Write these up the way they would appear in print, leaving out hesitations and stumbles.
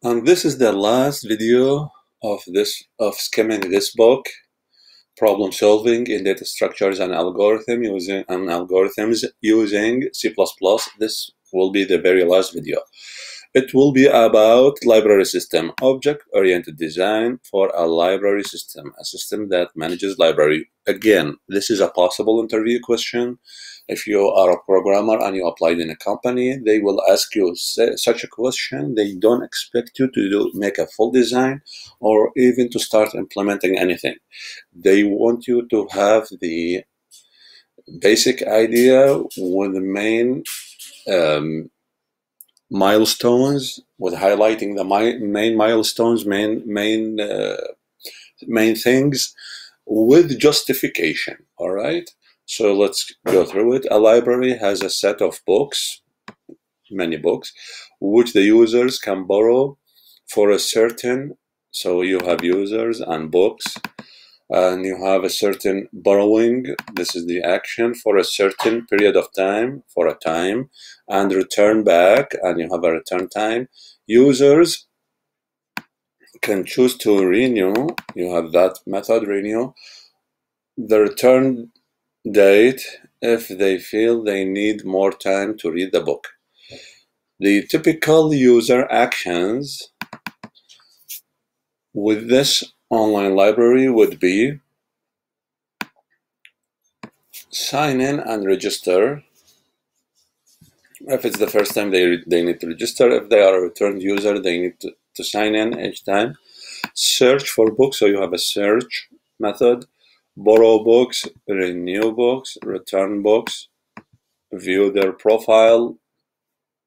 And this is the last video of skimming this book, problem solving in data structures and algorithms using C++. This will be the very last video. It will be about library system, object-oriented design for a library system, a system that manages library. Again, this is a possible interview question. If you are a programmer and you applied in a company, they will ask you such a question. They don't expect you to make a full design or even to start implementing anything. They want you to have the basic idea with the main milestones, with highlighting the main milestones, main things with justification. All right, so let's go through it. A library has a set of books, many books, which the users can borrow for a certain, so you have users and books, and you have a certain borrowing. This is the action for a certain period of time, for a time, and return back, and you have a return time. Users can choose to renew. You have that method, renew the return date if they feel they need more time to read the book. The typical user actions with this online library would be sign in and register. If it's the first time, they need to register. If they are a returned user, they need to sign in each time. Search for books, so you have a search method. Borrow books, renew books, return books. View their profile.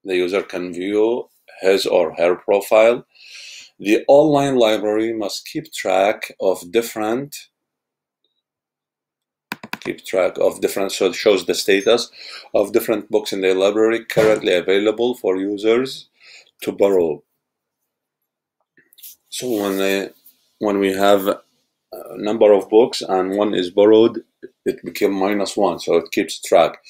The user can view his or her profile. The online library must keep track of different, so it shows the status of different books in the library currently available for users to borrow. So when we have a number of books and one is borrowed, it became -1, so it keeps track.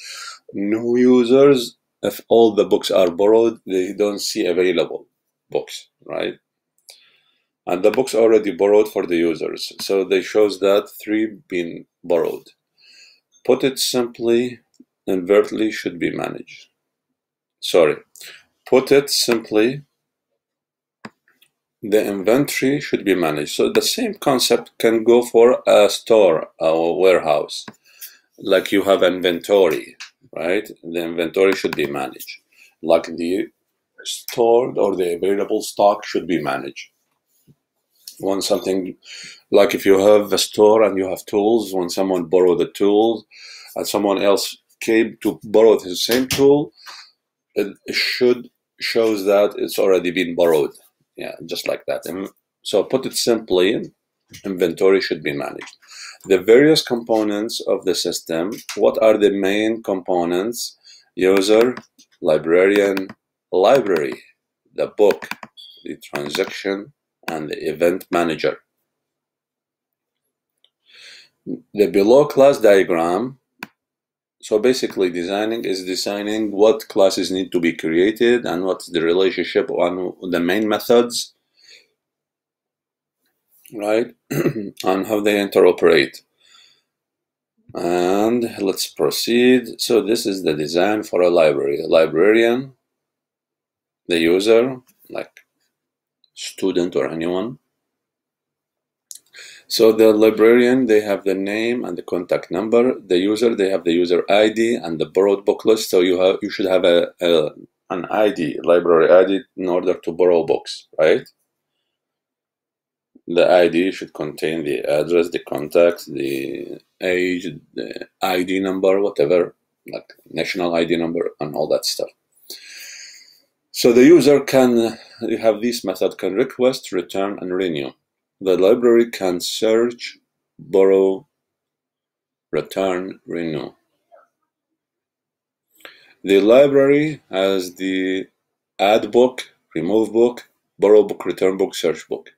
New users, if all the books are borrowed, they don't see available books, right? And the books already borrowed for the users, so they shows that 3 been borrowed. Put it simply, invertly should be managed. Sorry, put it simply, the inventory should be managed. So the same concept can go for a store, a warehouse. Like you have inventory, right? The inventory should be managed. Like the stored or the available stock should be managed. When something, like if you have a store and you have tools, when someone borrowed the tools and someone else came to borrow the same tool, it shows that it's already been borrowed. Yeah, just like that. And so put it simply, inventory should be managed. The various components of the system, what are the main components? User, librarian, library, the book, the transaction, and the event manager. The below class diagram, so basically designing what classes need to be created and what's the relationship on the main methods, right? And how they interoperate. And let's proceed. So this is the design for a library. A librarian, the user, like student or anyone. So the librarian, they have the name and the contact number. The user, they have the user ID and the borrowed book list. So you should have an ID, library ID, in order to borrow books, right? The ID should contain the address, the contact, the age, the ID number, whatever, like national ID number and all that stuff. So the user can, you have this method, can request, return, and renew. The library can search, borrow, return, renew. The library has the add book, remove book, borrow book, return book, search book.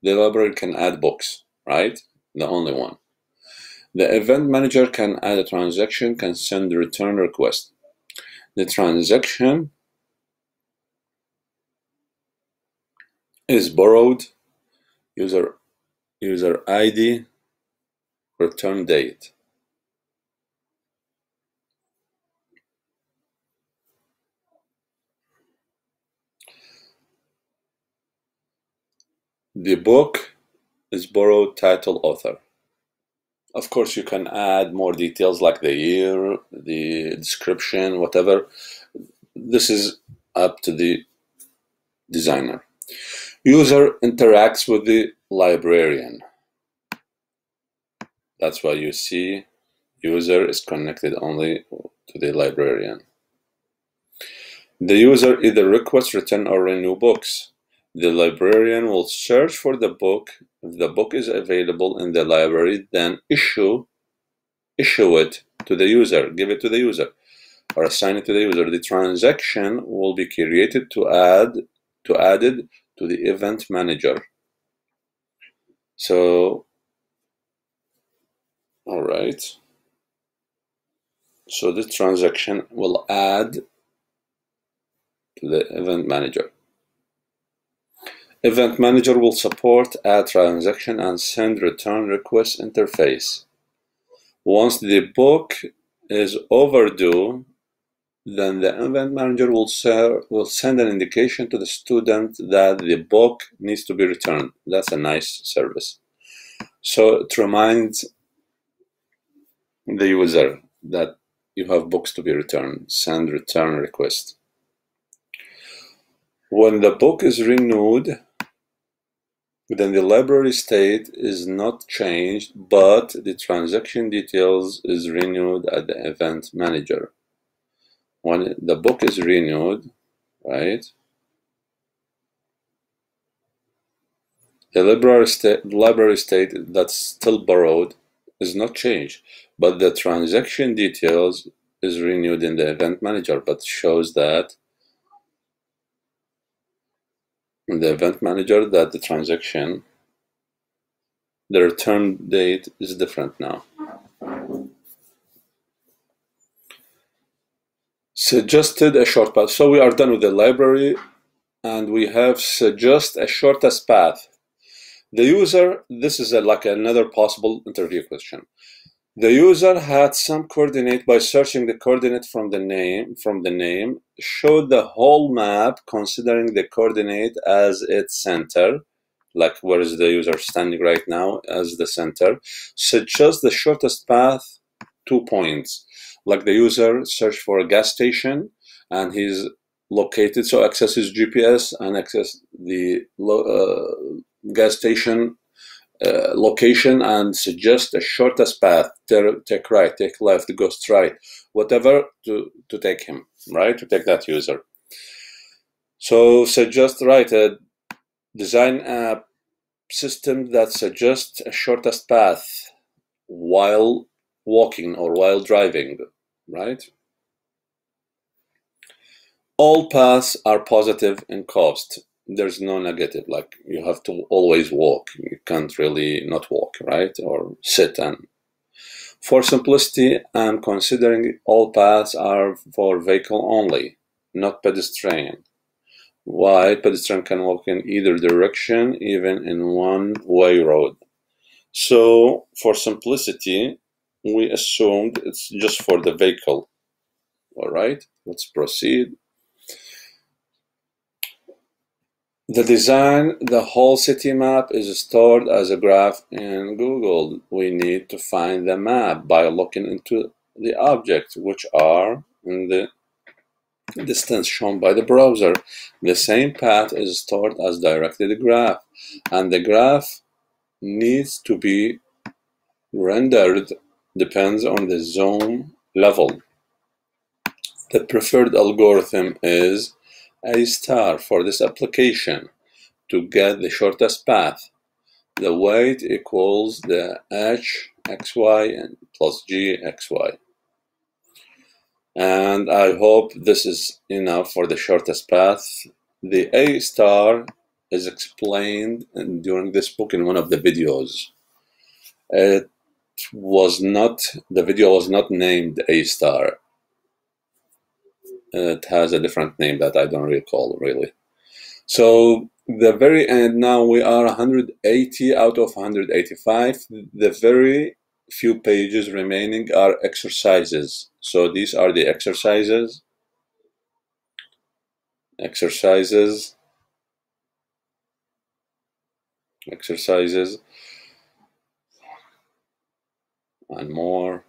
The library can add books, right? The only one. The event manager can add a transaction, can send a return request. The transaction is borrowed, user ID, return date. The book is borrowed, title, author. Of course, you can add more details like the year, the description, whatever. This is up to the designer. User interacts with the librarian. That's why you see user is connected only to the librarian. The user either requests, return, or renew books. The librarian will search for the book. If the book is available in the library, then issue it to the user, give it to the user, or assign it to the user. The transaction will be created to added to the event manager. So, all right. So this transaction will add to the event manager. Event manager will support add transaction and send return request interface. Once the book is overdue, then the event manager will send an indication to the student that the book needs to be returned. That's a nice service. So it reminds the user that you have books to be returned. Send return request. When the book is renewed, then the library state is not changed, but the transaction details is renewed at the event manager. When the book is renewed, right, the library state that's still borrowed is not changed, but the transaction details is renewed in the event manager, but shows that in the event manager that the transaction, the return date is different now. Suggested a short path. So we are done with the library and we have suggest a shortest path. The user, this is like another possible interview question. The user had some coordinate by searching the coordinate from the name, showed the whole map considering the coordinate as its center, like where is the user standing right now as the center, suggest the shortest path 2 points. Like the user searched for a gas station and he's located, so access his GPS and access the gas station location and suggest the shortest path. Take right, take left, go straight, whatever to take him, right? To take that user. So suggest, right, design a system that suggests a shortest path while walking or while driving, right? All paths are positive in cost. There's no negative, like you have to always walk. You can't really not walk, right? Or sit. And for simplicity, I'm considering all paths are for vehicle only, not pedestrian. Why? Pedestrian can walk in either direction, even in one-way road. So for simplicity, we assumed it's just for the vehicle. All right, let's proceed. The design, the whole city map is stored as a graph in Google. We need to find the map by looking into the objects, which are in the distance shown by the browser. The same path is stored as directed graph, and the graph needs to be rendered depends on the zoom level. The preferred algorithm is A* for this application. To get the shortest path, the weight equals the hxy and plus gxy. And I hope this is enough for the shortest path. The A* is explained during this book in one of the videos. The video was not named A*. It has a different name that I don't recall really. So The very end, now we are 180 out of 185. The very few pages remaining are exercises. So these are the exercises, exercises, exercises, and more.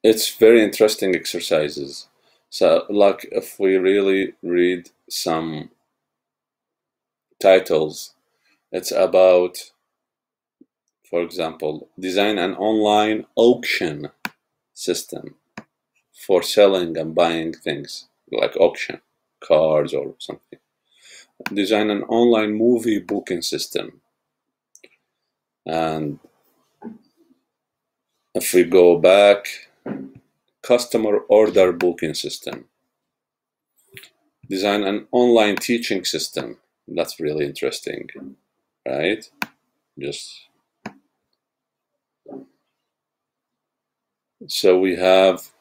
It's very interesting exercises. So, like, if we really read some titles, it's about, for example, design an online auction system for selling and buying things, like auction, cars or something. Design an online movie booking system. And if we go back, customer order booking system. Design an online teaching system. That's really interesting, right? So we have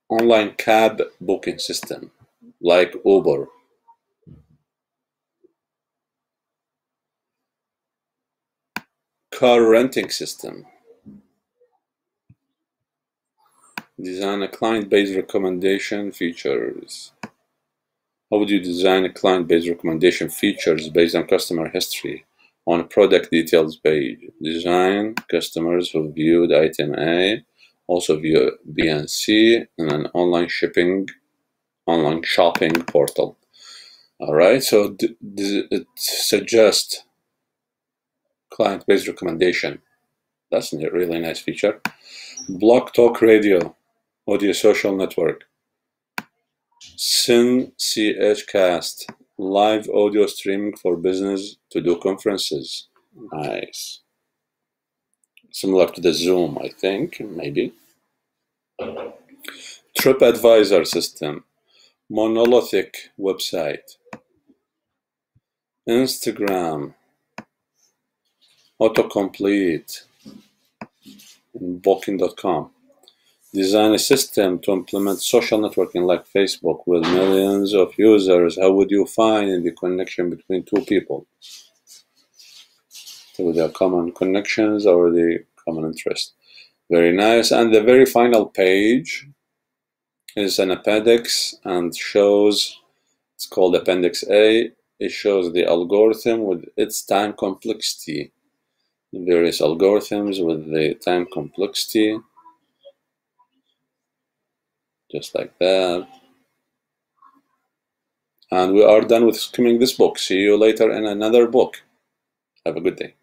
online cab booking system, like Uber. Car renting system. Design a client-based recommendation features. How would you design a client-based recommendation features based on customer history on a product details page? Design customers who viewed item A, also view B and C, and an online shopping portal. All right, so it suggests client-based recommendation. That's a really nice feature. Blog Talk Radio, audio social network. SynCHcast, live audio streaming for business to do conferences. Nice. Similar to the Zoom, I think, maybe. TripAdvisor system, monolithic website. Instagram, autocomplete, Booking.com. Design a system to implement social networking like Facebook with millions of users. How would you find the connection between two people? With their common connections or the common interest. Very nice. And the very final page is an appendix and shows, it's called Appendix A. It shows the algorithm with its time complexity. Various algorithms with the time complexity. Just like that. And we are done with skimming this book. See you later in another book. Have a good day.